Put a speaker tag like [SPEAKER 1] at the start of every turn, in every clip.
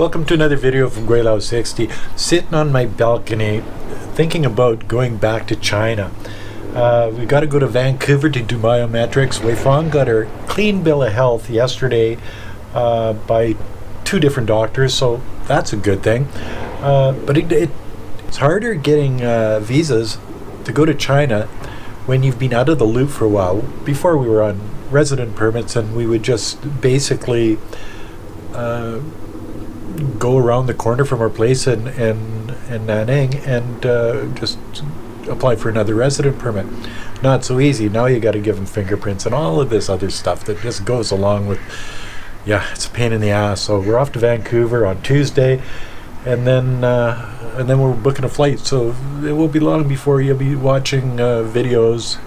[SPEAKER 1] Welcome to another video from Gweilo 60. Sitting on my balcony thinking about going back to China. We got to go to Vancouver to do biometrics. Weifang got her clean bill of health yesterday by two different doctors, so that's a good thing. But it's harder getting visas to go to China when you've been out of the loop for a while. Before we were on resident permits and we would just basically go around the corner from our place in Nanning and just apply for another resident permit. Not so easy. Now you got to give them fingerprints and all of this other stuff that just goes along with, it's a pain in the ass. So we're off to Vancouver on Tuesday, and then we're booking a flight. So it won't be long before you'll be watching videos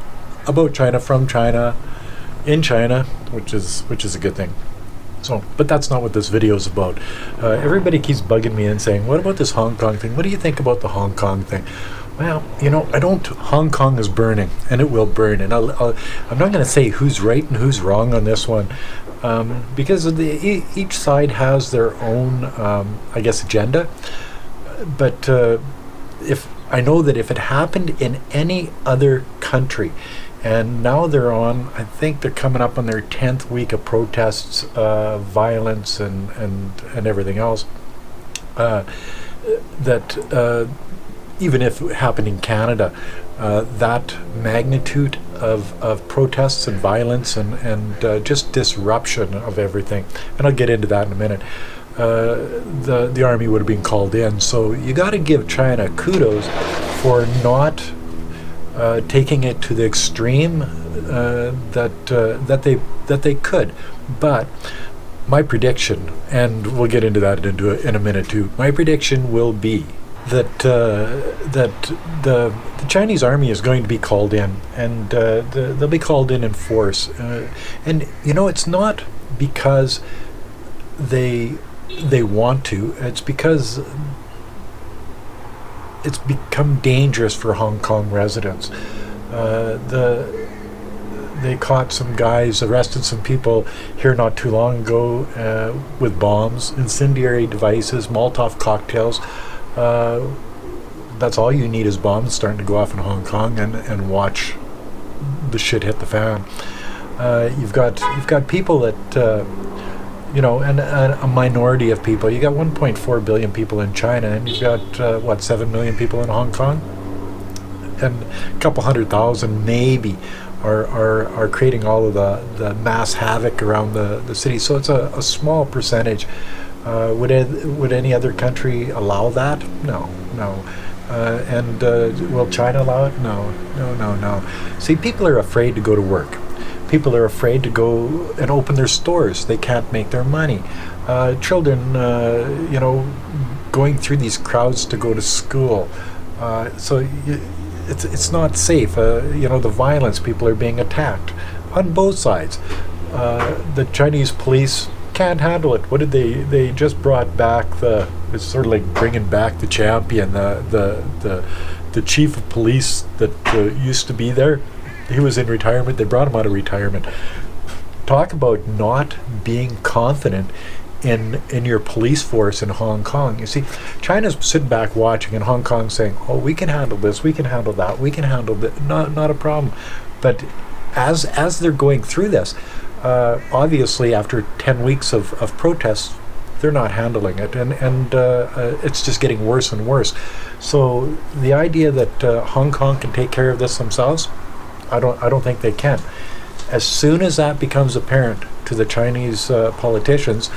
[SPEAKER 1] about China, from China, in China, which is a good thing. So, but that's not what this video is about. Everybody keeps bugging me and saying, what about this Hong Kong thing? What do you think about the Hong Kong thing? Well, Hong Kong is burning, and it will burn. And I'm not going to say who's right and who's wrong on this one, because each side has their own, agenda. But if I know that if it happened in any other country, and now I think they're coming up on their 10th week of protests, violence and everything else, that even if it happened in Canada, that magnitude of protests and violence and just disruption of everything, and I'll get into that in a minute, the army would have been called in. So you got to give China kudos for not taking it to the extreme that they could. But my prediction, and we'll get into that in a minute too, my prediction will be that the Chinese army is going to be called in, and they'll be called in force. And it's not because they want to. It's because it's become dangerous for Hong Kong residents. They caught some guys, arrested some people here not too long ago with bombs, incendiary devices, molotov cocktails. That's all you need is bombs starting to go off in Hong Kong, and watch the shit hit the fan. You've got people that and a minority of people. You got 1.4 billion people in China, and you've got 7 million people in Hong Kong, and a couple 100,000 maybe are creating all of the mass havoc around the city. So it's a small percentage. Would any other country allow that? No. And will China allow it? No. See, people are afraid to go to work. People are afraid to go and open their stores. They can't make their money. Children, going through these crowds to go to school. So it's not safe. The violence, people are being attacked on both sides. The Chinese police can't handle it. What did they just brought back it's sort of like bringing back the champion, the chief of police that used to be there. He was in retirement. They brought him out of retirement. Talk about not being confident in your police force in Hong Kong. You see, China's sitting back watching, and Hong Kong saying, "Oh, we can handle this. We can handle that. We can handle that. Not a problem." But as they're going through this, obviously after 10 weeks of protests, they're not handling it, and it's just getting worse and worse. So the idea that Hong Kong can take care of this themselves, I don't think they can. As soon as that becomes apparent to the Chinese politicians,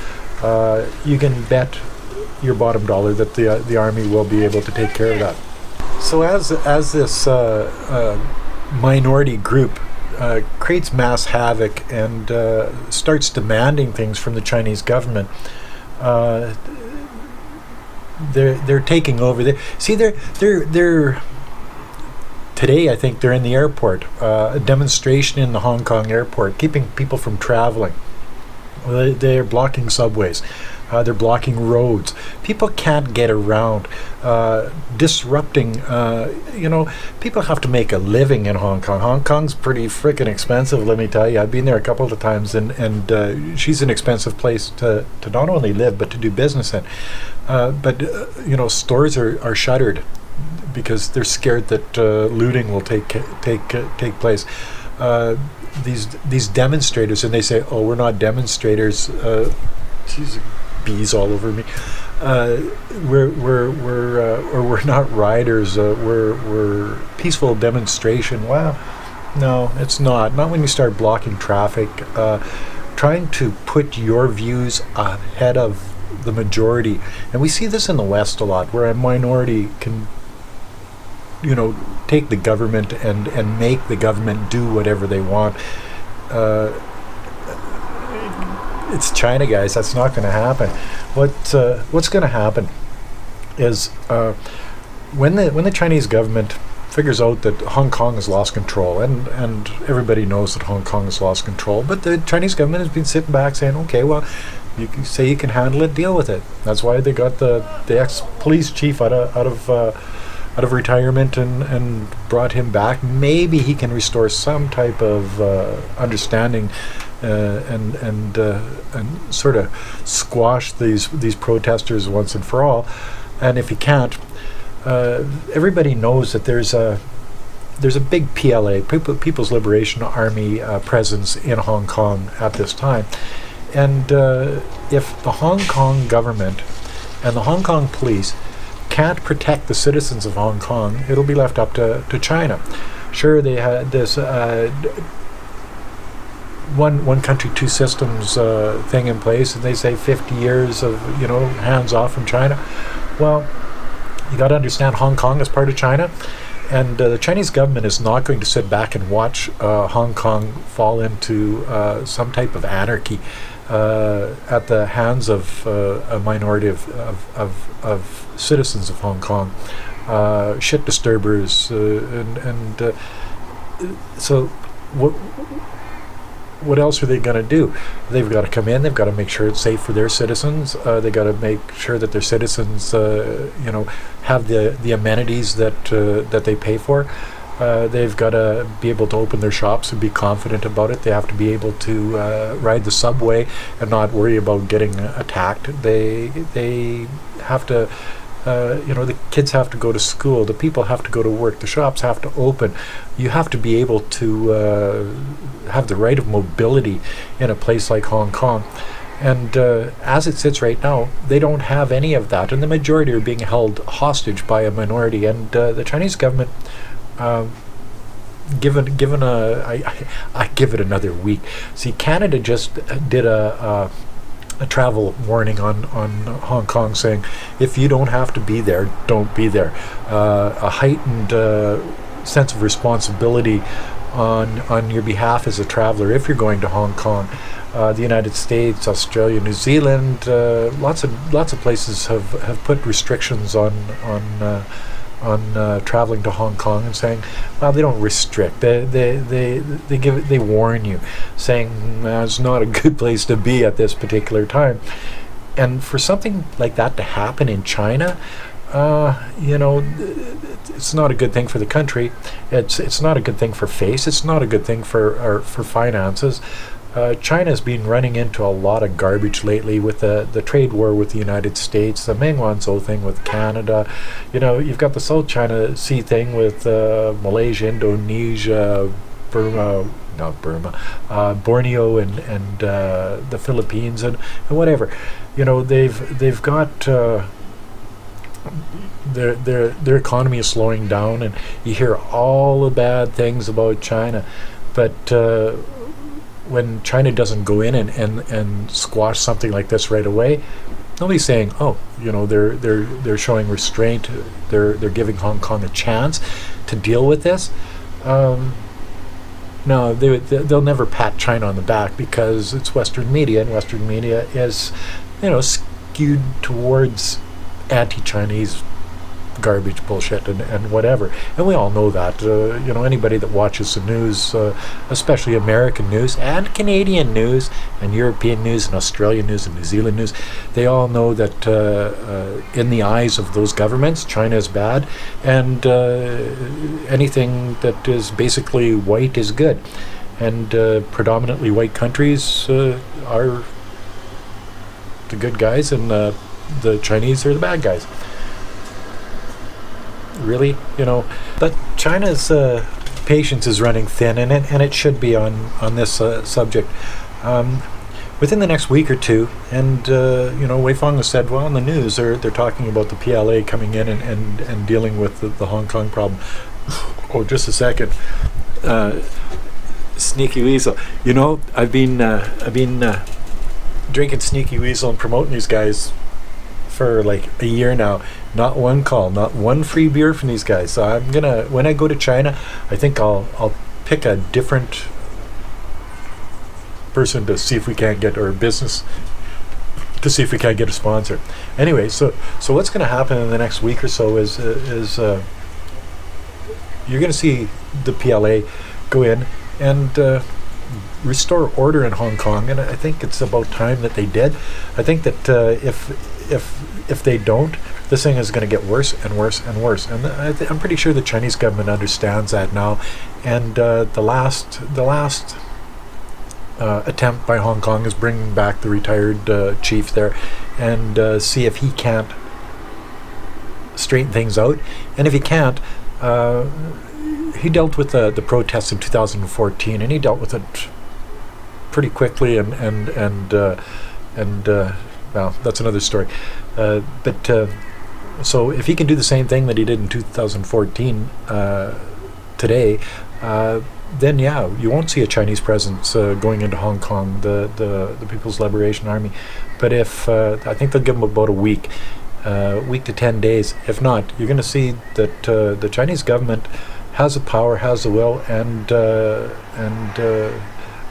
[SPEAKER 1] you can bet your bottom dollar that the army will be able to take care of that. So as this minority group creates mass havoc and starts demanding things from the Chinese government, they're taking over. They're today, I think they're in the airport, a demonstration in the Hong Kong airport, keeping people from traveling. They're blocking subways. They're blocking roads. People can't get around. disrupting. People have to make a living in Hong Kong. Hong Kong's pretty freaking expensive, let me tell you. I've been there a couple of times, and she's an expensive place to not only live but to do business in. But stores are shuttered because they're scared that looting will take place. These demonstrators, and they say, "Oh, we're not demonstrators." Geez, bees all over me. We're not rioters. We're peaceful demonstration. Wow, no, it's not. Not when you start blocking traffic, trying to put your views ahead of the majority. And we see this in the West a lot, where a minority can, take the government and make the government do whatever they want. It's China, guys. That's not going to happen. What's going to happen is when the Chinese government figures out that Hong Kong has lost control, and everybody knows that Hong Kong has lost control, but the Chinese government has been sitting back saying, okay, well, you can say you can handle it, deal with it. That's why they got the ex-police chief out of retirement and brought him back. Maybe he can restore some type of understanding and sort of squash these protesters once and for all. And if he can't, everybody knows that there's a big PLA, People's Liberation Army presence in Hong Kong at this time. And if the Hong Kong government and the Hong Kong police can't protect the citizens of Hong Kong, it'll be left up to China. Sure, they had this one country, two systems thing in place, and they say 50 years of hands off from China. Well, you got to understand, Hong Kong is part of China, and the Chinese government is not going to sit back and watch Hong Kong fall into some type of anarchy at the hands of a minority of citizens of Hong Kong, shit disturbers, and so what else are they going to do? They've got to come in. They've got to make sure it's safe for their citizens. They've got to make sure that their citizens, have the amenities that they pay for. They've got to be able to open their shops and be confident about it. They have to be able to ride the subway and not worry about getting attacked. They have to. The kids have to go to school, the people have to go to work, the shops have to open. You have to be able to have the right of mobility in a place like Hong Kong. And as it sits right now, they don't have any of that, and the majority are being held hostage by a minority. And the Chinese government, I give it another week. See, Canada just did a travel warning on Hong Kong, saying if you don't have to be there, don't be there. A heightened sense of responsibility on your behalf as a traveler if you're going to Hong Kong. The United States, Australia, New Zealand, lots of places have put restrictions on traveling to Hong Kong, and saying, well, they don't restrict. They warn you, saying it's not a good place to be at this particular time. And for something like that to happen in China, it's not a good thing for the country. It's not a good thing for face. It's not a good thing for finances. China's been running into a lot of garbage lately with the trade war with the United States, the Meng Wanzhou thing with Canada. You've got the South China Sea thing with Malaysia, Indonesia, Borneo, and the Philippines, and whatever. They've got their economy is slowing down, and you hear all the bad things about China, but when China doesn't go in and squash something like this right away, nobody's saying, oh, they're showing restraint, they're giving Hong Kong a chance to deal with this. No, they'll never pat China on the back, because it's Western media, and Western media is skewed towards anti-Chinese garbage, bullshit, and whatever. And we all know that. Anybody that watches the news, especially American news and Canadian news and European news and Australian news and New Zealand news, they all know that in the eyes of those governments, China is bad, and anything that is basically white is good. And predominantly white countries are the good guys, and the Chinese are the bad guys. Really, but China's patience is running thin, and it should be on this subject. Within the next week or two, and Wei Fong has said, well, in the news they're talking about the PLA coming in and dealing with the Hong Kong problem. Oh, just a second. Sneaky Weasel. I've been drinking Sneaky Weasel and promoting these guys for like a year now. Not one call, not one free beer from these guys. So I'm gonna, when I go to China, I think I'll pick a different person to see if we can't get, or business to see if we can't get a sponsor. Anyway, so what's going to happen in the next week or so is you're going to see the PLA go in and restore order in Hong Kong, and I think it's about time that they did. I think that if they don't, this thing is going to get worse and worse and worse. And I'm pretty sure the Chinese government understands that now. And the last attempt by Hong Kong is bringing back the retired chief there and see if he can't straighten things out. And if he can't, he dealt with the protests in 2014, and he dealt with it pretty quickly. And well, that's another story. So if he can do the same thing that he did in 2014 today, then yeah, you won't see a Chinese presence going into Hong Kong, the People's Liberation Army. But if I think they'll give them about a week to 10 days. If not, you're going to see that the Chinese government has the power, has the will, and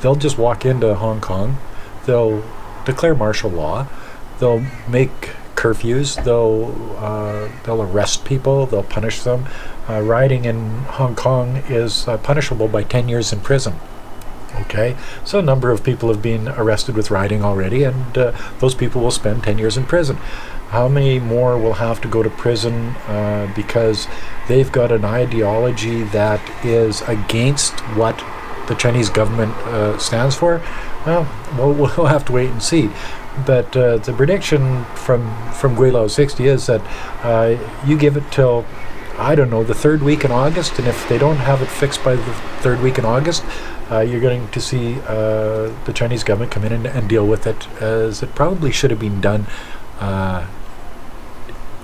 [SPEAKER 1] they'll just walk into Hong Kong. They'll declare martial law. They'll make curfews. They'll arrest people. They'll punish them. Rioting in Hong Kong is punishable by 10 years in prison. Okay, so a number of people have been arrested with rioting already, and those people will spend 10 years in prison. How many more will have to go to prison because they've got an ideology that is against what the Chinese government stands for? Well, we'll have to wait and see. But the prediction from Gweilo 60 is that you give it till, I don't know, the third week in August, and if they don't have it fixed by the third week in August, you're going to see the Chinese government come in and deal with it, as it probably should have been done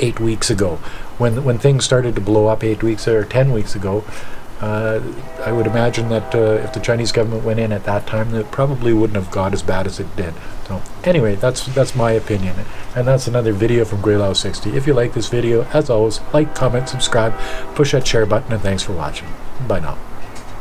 [SPEAKER 1] 8 weeks ago. When things started to blow up 8 weeks or 10 weeks ago, I would imagine that if the Chinese government went in at that time, it probably wouldn't have got as bad as it did. So anyway, that's my opinion, and that's another video from Gweilo 60. If you like this video, as always, like, comment, subscribe, push that share button, and thanks for watching. Bye now.